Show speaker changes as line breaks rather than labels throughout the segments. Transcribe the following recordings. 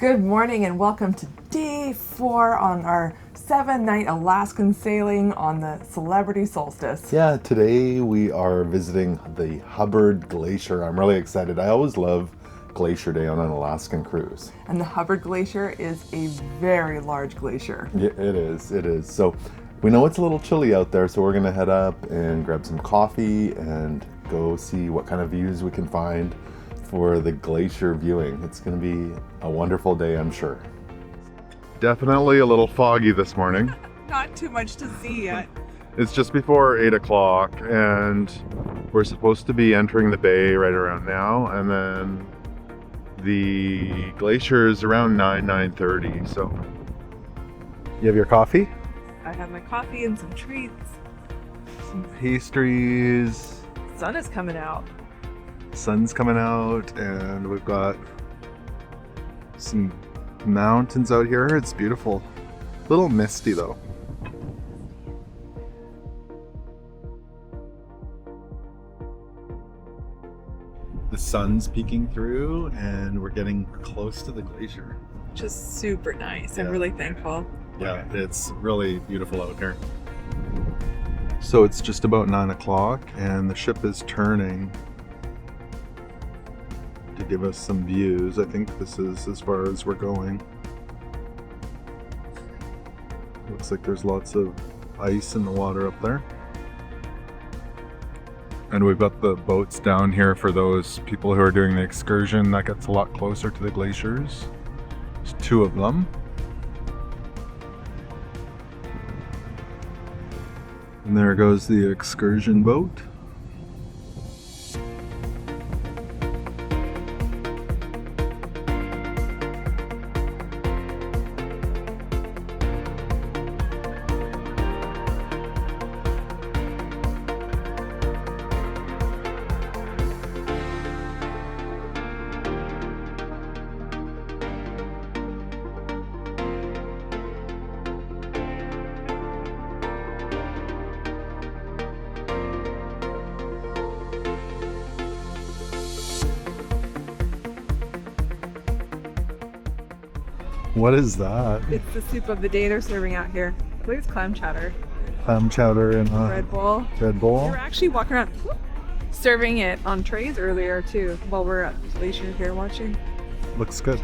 Good morning and welcome to day 4 on our 7-night Alaskan sailing on the Celebrity Solstice.
Yeah, today we are visiting the Hubbard Glacier. I'm really excited. I always love Glacier Day on an Alaskan cruise.
And the Hubbard Glacier is a very large glacier.
Yeah, it is. So we know it's a little chilly out there, so we're gonna head up and grab some coffee and go see what kind of views we can find for the glacier viewing. It's gonna be a wonderful day, I'm sure. Definitely a little foggy this morning.
Not too much to see yet.
It's just before 8 o'clock and we're supposed to be entering the bay right around now, and then the glacier is around 9:30. So you have your coffee?
I have my coffee and some treats.
Some pastries.
Sun is coming out.
Sun's coming out and we've got some mountains out here. It's beautiful. A little misty though. The sun's peeking through and we're getting close to the glacier.
Just super nice. I'm
Yeah.
really thankful.
Yeah, it's really beautiful out here. So it's just about 9 o'clock and the ship is turning to give us some views. I think this is as far as we're going. Looks like there's lots of ice in the water up there. And we've got the boats down here for those people who are doing the excursion. That gets a lot closer to the glaciers. There's 2 of them. And there goes the excursion boat. What is that?
It's the soup of the day they're serving out here. I believe it's clam chowder.
Clam chowder in a
Red bowl.
red bowl.
They were actually walking around serving it on trays earlier too while we're at the glacier here watching.
Looks good.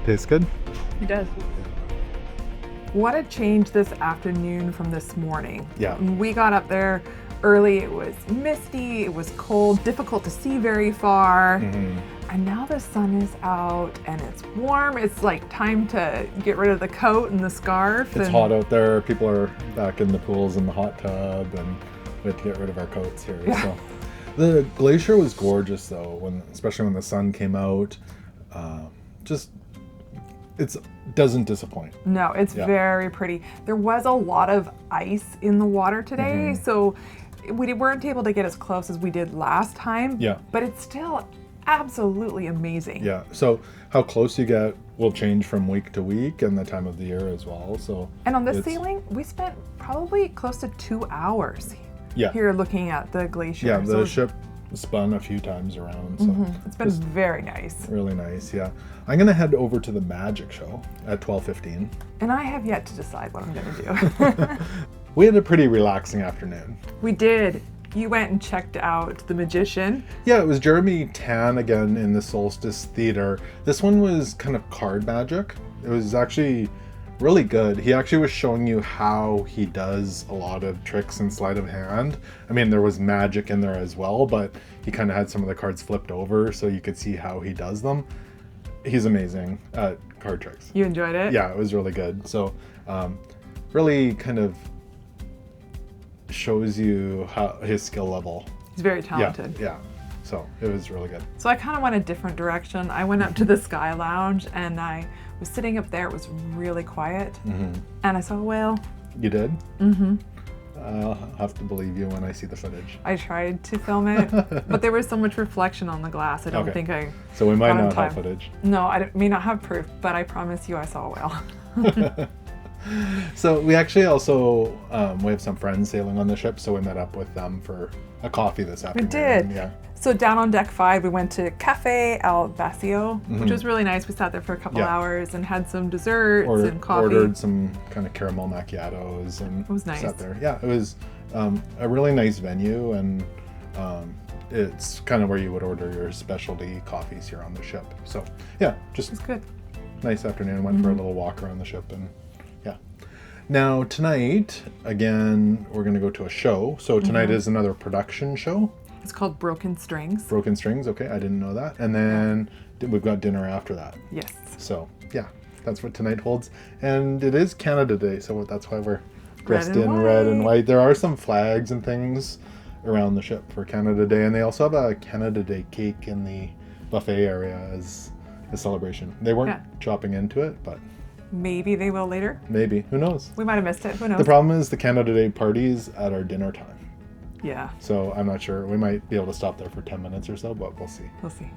Tastes good?
It does. What a change this afternoon from this morning.
Yeah.
We got up there early, it was misty, it was cold, difficult to see very far.
Mm-hmm.
And now the sun is out and it's warm. It's like time to get rid of the coat and the scarf.
It's hot out there. People are back in the pools and the hot tub, and we have to get rid of our coats here.
Yeah.
So the glacier was gorgeous though, especially when the sun came out. It doesn't disappoint.
No, it's very pretty. There was a lot of ice in the water today, so we weren't able to get as close as we did last time.
Yeah.
But it's still absolutely amazing.
Yeah. So how close you get will change from week to week and the time of the year as well. So.
And on this sailing, we spent probably close to 2 hours here looking at the glacier.
Yeah, the ship spun a few times around. So
it's been very nice.
Really nice, yeah. I'm gonna head over to the magic show at 12:15.
And I have yet to decide what I'm gonna do.
We had a pretty relaxing afternoon.
We did. You went and checked out The Magician.
Yeah, it was Jeremy Tan again in the Solstice Theater. This one was kind of card magic. It was actually really good. He actually was showing you how he does a lot of tricks in sleight of hand. I mean, there was magic in there as well, but he kind of had some of the cards flipped over so you could see how he does them. He's amazing at card tricks.
You enjoyed it?
Yeah, it was really good. So really kind of shows you how his skill level.
He's very talented.
Yeah. So it was really good.
So I kind of went a different direction. I went up to the Sky Lounge and I was sitting up there. It was really quiet. And I saw a whale.
You did? I'll have to believe you when I see the footage.
I tried to film it, but there was so much reflection on the glass. I don't think I
So we might
got in
not have
time.
footage.
No, I may not have proof, but I promise you I saw a whale.
So we actually also, we have some friends sailing on the ship, so we met up with them for a coffee this afternoon.
We did.
Yeah.
So down on deck 5, we went to Café Al Bacio, which was really nice. We sat there for a couple hours and had some desserts and coffee.
Ordered some kind of caramel macchiatos and
it was nice.
Sat there. Yeah, it was a really nice venue, and it's kind of where you would order your specialty coffees here on the ship. So yeah, just
it's good.
Nice afternoon. Went for a little walk around the ship, and yeah. Now tonight, again, we're going to go to a show. So tonight is another production show.
It's called Broken Strings.
Broken Strings, okay, I didn't know that. And then we've got dinner after that.
Yes.
So, yeah, that's what tonight holds. And it is Canada Day, so that's why we're dressed in red and white. There are some flags and things around the ship for Canada Day, and they also have a Canada Day cake in the buffet area as a celebration. They weren't chopping into it, but...
Maybe they will later.
Maybe. Who knows?
We might have missed it. Who knows?
The problem is the Canada Day party's at our dinner time.
Yeah.
So I'm not sure. We might be able to stop there for 10 minutes or so, but we'll see.
We'll see.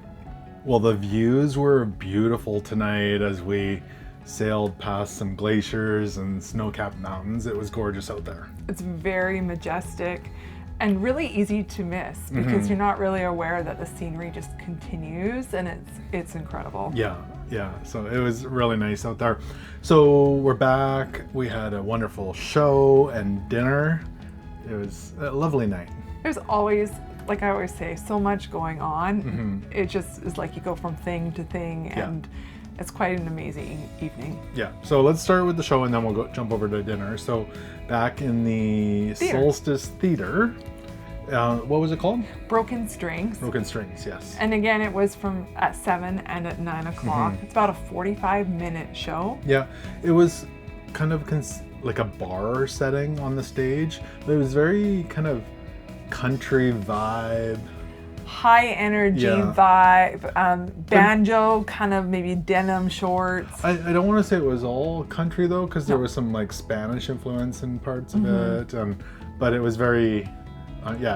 Well, the views were beautiful tonight as we sailed past some glaciers and snow-capped mountains. It was gorgeous out there.
It's very majestic and really easy to miss because you're not really aware that the scenery just continues, and it's incredible.
Yeah. So it was really nice out there. So we're back. We had a wonderful show and dinner. It was a lovely night.
There's always, like I always say, so much going on. It just is like you go from thing to thing, and it's quite an amazing evening. Yeah.
So let's start with the show, and then we'll jump over to dinner. So back in the Solstice Theater, what was it called?
Broken Strings.
Broken Strings, yes.
And again, it was at 7 and at 9 o'clock. It's about a 45-minute show.
Yeah, it was kind of like a bar setting on the stage, but it was very kind of country vibe,
high energy vibe, banjo, kind of maybe denim shorts.
I don't want to say it was all country though, because there was some like Spanish influence in parts of it, but it was very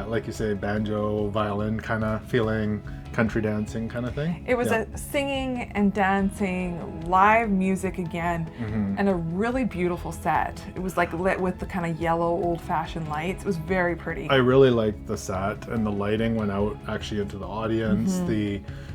like you say, banjo, violin kind of feeling, country dancing kind of thing.
It was a singing and dancing, live music again, and a really beautiful set. It was like lit with the kind of yellow old-fashioned lights. It was very pretty.
I really liked the set, and the lighting went out actually into the audience.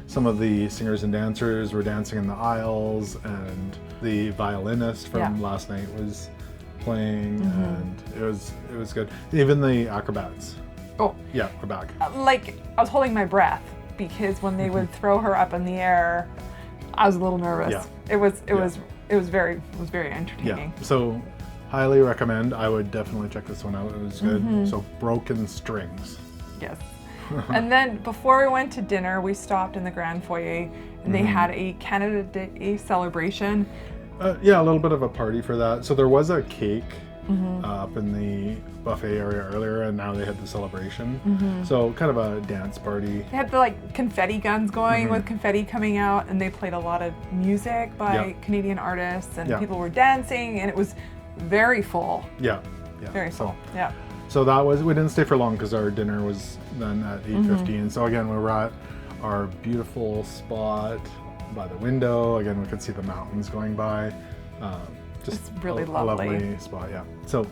Some of the singers and dancers were dancing in the aisles, and the violinist from last night was playing, and it was good. Even the acrobats.
Oh.
Yeah, we're back.
Like, I was holding my breath because when they would throw her up in the air, I was a little nervous.
Yeah.
It was very entertaining.
Yeah. So highly recommend. I would definitely check this one out. It was good. So Broken Strings.
Yes. And then before we went to dinner, we stopped in the Grand Foyer, and they had a Canada Day celebration.
A little bit of a party for that. So there was a cake up in the buffet area earlier, and now they had the celebration. So kind of a dance party. They
had the like confetti guns going with confetti coming out, and they played a lot of music by Canadian artists, and people were dancing, and it was very full.
Yeah.
Very full.
So that was, we didn't stay for long because our dinner was done at 8:15. So again, we were at our beautiful spot by the window. Again, we could see the mountains going by. Just
it's really
a lovely spot, So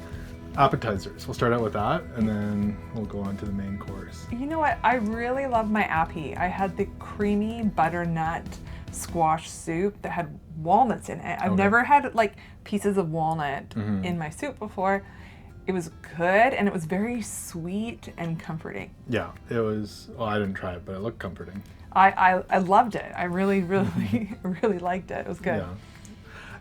appetizers, we'll start out with that, and then we'll go on to the main course.
You know what, I really love my appy. I had the creamy butternut squash soup that had walnuts in it. I've never had like pieces of walnut in my soup before. It was good, and it was very sweet and comforting.
Yeah, it was, well, I didn't try it, but it looked comforting.
I loved it. I really liked it. It was good.
Yeah.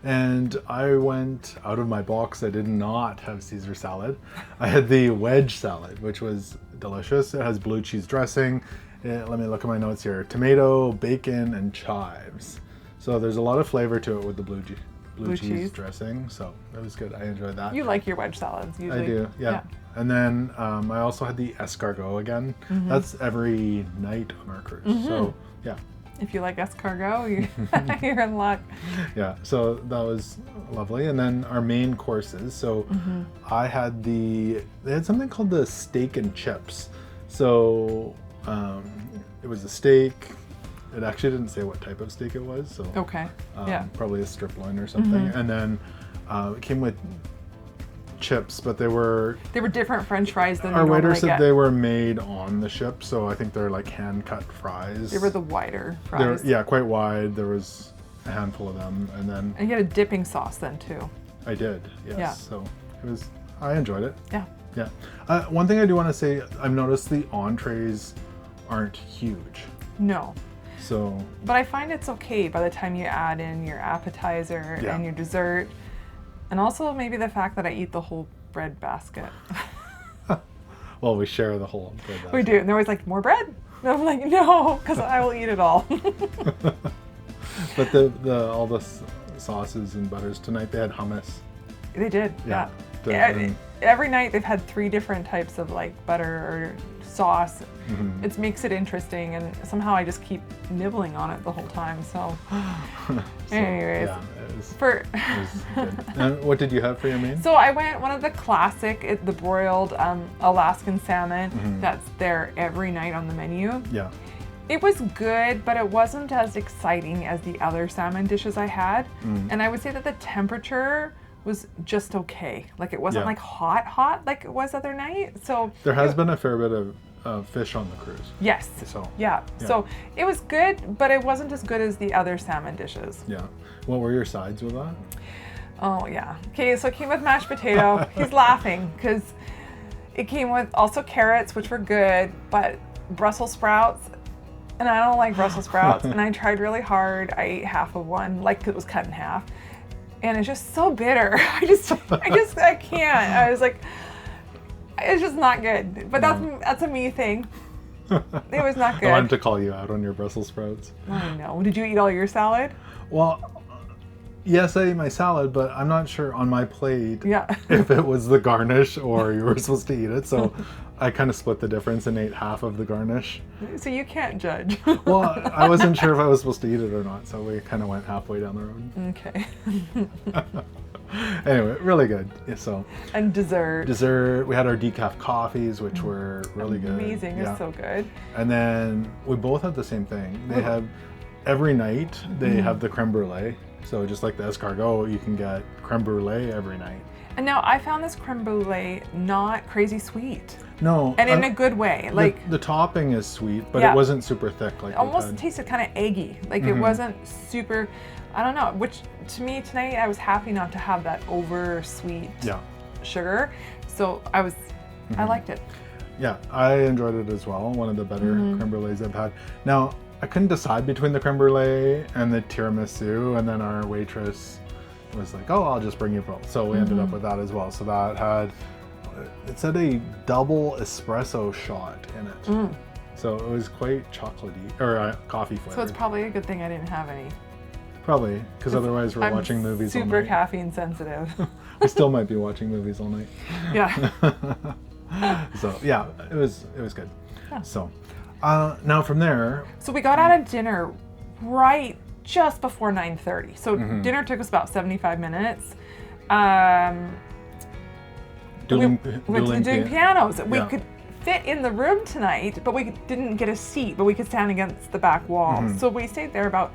And I went out of my box. I did not have Caesar salad. I had the wedge salad, which was delicious. It has blue cheese dressing. Let me look at my notes here. Tomato, bacon, and chives. So there's a lot of flavor to it with the blue cheese dressing. So it was good. I enjoyed that.
You like your wedge salads usually.
I do, yeah. And then I also had the escargot again. That's every night on our cruise. So yeah.
If you like escargot, you're in luck.
Yeah, so that was lovely. And then our main courses. So I had they had something called the steak and chips. So it was a steak. It actually didn't say what type of steak it was. So
okay,
probably a strip loin or something. And then it came with chips, but they were
different French fries than
our
we
waiter
normally
said
get.
they were made on the ship, so I think they're like hand cut fries.
They were the wider
They're,
fries.
yeah, quite wide. There was a handful of them, and then
And you had a dipping sauce then too.
I did, yes.
Yeah.
So I enjoyed it.
Yeah.
Yeah. One thing I do want to say, I've noticed the entrees aren't huge.
No.
So.
But I find it's okay by the time you add in your appetizer
Yeah.
and your dessert. And also maybe the fact that I eat the whole bread basket.
Well, we share the whole bread basket.
We do. And they're always like, more bread? And I'm like, no, because I will eat it all.
But all the sauces and butters tonight, they had hummus.
They did,
Yeah.
yeah. Every night they've had 3 different types of like butter or sauce.
Mhm.
It makes it interesting, and somehow I just keep nibbling on it the whole time. So, anyways,
yeah, it was
for
good. And what did you have for your main?
so I went one of the classic, the broiled Alaskan salmon.
Mhm.
That's there every night on the menu.
Yeah.
It was good, but it wasn't as exciting as the other salmon dishes I had.
Mm.
And I would say that the temperature was just okay. Like it wasn't
Yeah.
like hot like it was other night. So
There has been a fair bit of fish on the cruise.
yes.
So
Yeah.
Yeah.
So it was good, but it wasn't as good as the other salmon dishes.
yeah. What were your sides with that?
Oh yeah. Okay, so it came with mashed potato. He's laughing because it came with also carrots, which were good, but Brussels sprouts. And I don't like Brussels sprouts. And I tried really hard. I ate half of one, like it was cut in half. And it's just so bitter. I can't. I was like, it's just not good. But that's a me thing. It was not good.
I wanted to call you out on your Brussels sprouts.
I know. Did you eat all your salad?
Well, yes, I ate my salad, but I'm not sure on my plate
Yeah.
if it was the garnish or you were supposed to eat it. So I kind of split the difference and ate half of the garnish.
So you can't judge.
Well, I wasn't sure if I was supposed to eat it or not, so we kind of went halfway down the road.
Okay.
Anyway, really good. Yeah, so
And dessert.
we had our decaf coffees, which were really good.
Amazing.
Yeah.
It's so good.
And then we both had the same thing. They have every night they have the creme brulee. So just like the escargot, you can get creme brulee every night.
And now I found this creme brulee not crazy sweet.
No,
And in a good way. Like
the topping is sweet, but
Yeah.
it wasn't super thick like
it
we
almost
had.
tasted kind of eggy. Like it wasn't super, I don't know, which to me tonight I was happy not to have that over sweet
Yeah,
sugar. So I liked it.
yeah, I enjoyed it as well. One of the better creme brulees I've had. Now, I couldn't decide between the creme brulee and the tiramisu, and then our waitress was like, "Oh, I'll just bring you both." So we ended up with that as well. So that had, it said a double espresso shot in it. So it was quite chocolatey or coffee flavored.
So it's probably a good thing I didn't have any.
Probably, because otherwise we're
I'm
watching movies all
super
night.
caffeine sensitive.
We still might be watching movies all night.
Yeah.
So yeah, it was good.
Yeah.
So now from there,
So we got out of dinner right just before 9:30. So dinner took us about 75 minutes.
dueling
Doing pianos. We
Yeah.
could fit in the room tonight, but we didn't get a seat, but we could stand against the back wall. So we stayed there about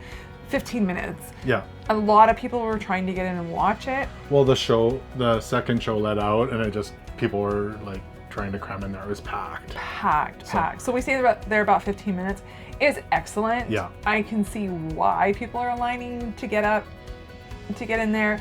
15 minutes.
Yeah.
A lot of people were trying to get in and watch it.
Well, the second show let out, and people were like trying to cram in there. It was packed.
Packed. So we stayed there about 15 minutes. It's excellent.
Yeah.
I can see why people are lining to get up, to get in there.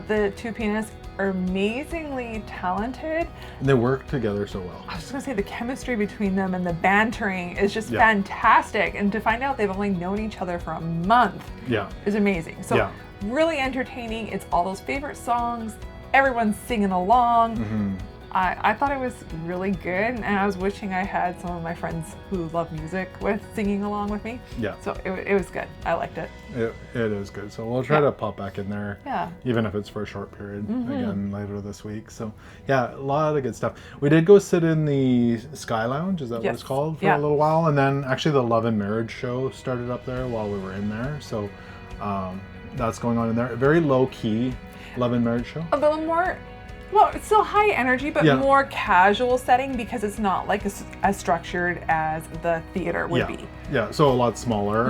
The 2 pianists are amazingly talented.
And they work together so well.
I was just gonna say the chemistry between them and the bantering is just
Yeah.
fantastic. And to find out they've only known each other for a month
Yeah.
is amazing. So
Yeah.
really entertaining. It's all those favorite songs. Everyone's singing along. I thought it was really good, and I was wishing I had some of my friends who love music singing along with me.
Yeah.
So it was good. I liked it.
It is good. So we'll try to pop back in there.
Yeah.
Even if it's for a short period again later this week. So yeah, a lot of good stuff. We did go sit in the Sky Lounge, is that what
Yes.
it's called, for
Yeah.
a little while, and then actually the Love and Marriage show started up there while we were in there. So that's going on in there. A very low key Love and Marriage show.
A little more, well, it's still high energy, but
Yeah.
more casual setting because it's not like as structured as the theater would be.
Yeah, so a lot smaller,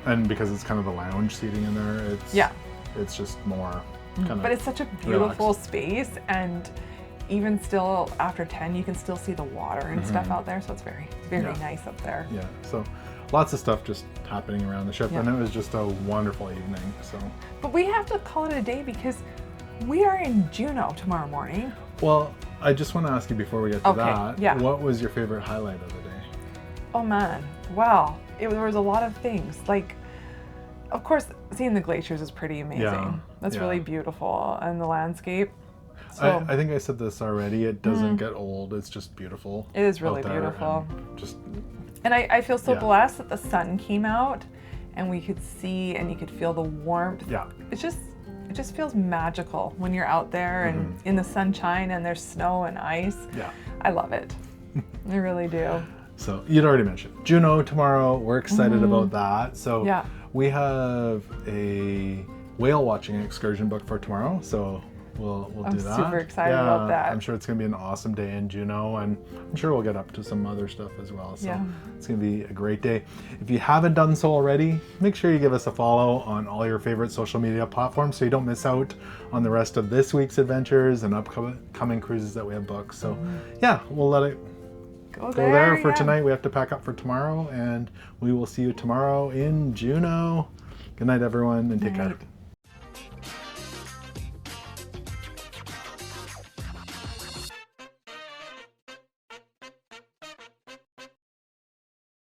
and because it's kind of the lounge seating in there, it's just more kind of.
But it's such a beautiful space, and even still after 10, you can still see the water and stuff out there. So it's very, very nice up there.
Yeah. So lots of stuff just happening around the ship, and it was just a wonderful evening. So. But
we have to call it a day because we are in Juneau tomorrow morning.
Well, I just want to ask you before we get to that. What was your favorite highlight of the day?
Oh man, well, there was a lot of things. Like, of course, seeing the glaciers is pretty amazing.
Yeah,
That's really beautiful, and the landscape. So,
I think I said this already. It doesn't get old. It's just beautiful.
It is really beautiful.
And
I feel so blessed that the sun came out, and we could see and you could feel the warmth.
Yeah.
It just feels magical when you're out there and in the sunshine and there's snow and ice.
Yeah.
I love it. I really do.
So you'd already mentioned Juneau tomorrow. We're excited about that. So we have a whale watching excursion booked for tomorrow. So we'll do that.
I'm super excited about that.
I'm sure it's going to be an awesome day in Juneau, and I'm sure we'll get up to some other stuff as well. So it's going to be a great day. If you haven't done so already, make sure you give us a follow on all your favorite social media platforms so you don't miss out on the rest of this week's adventures and upcoming cruises that we have booked. So we'll let it go there for tonight. We have to pack up for tomorrow, and we will see you tomorrow in Juneau. Good night, everyone, and take care.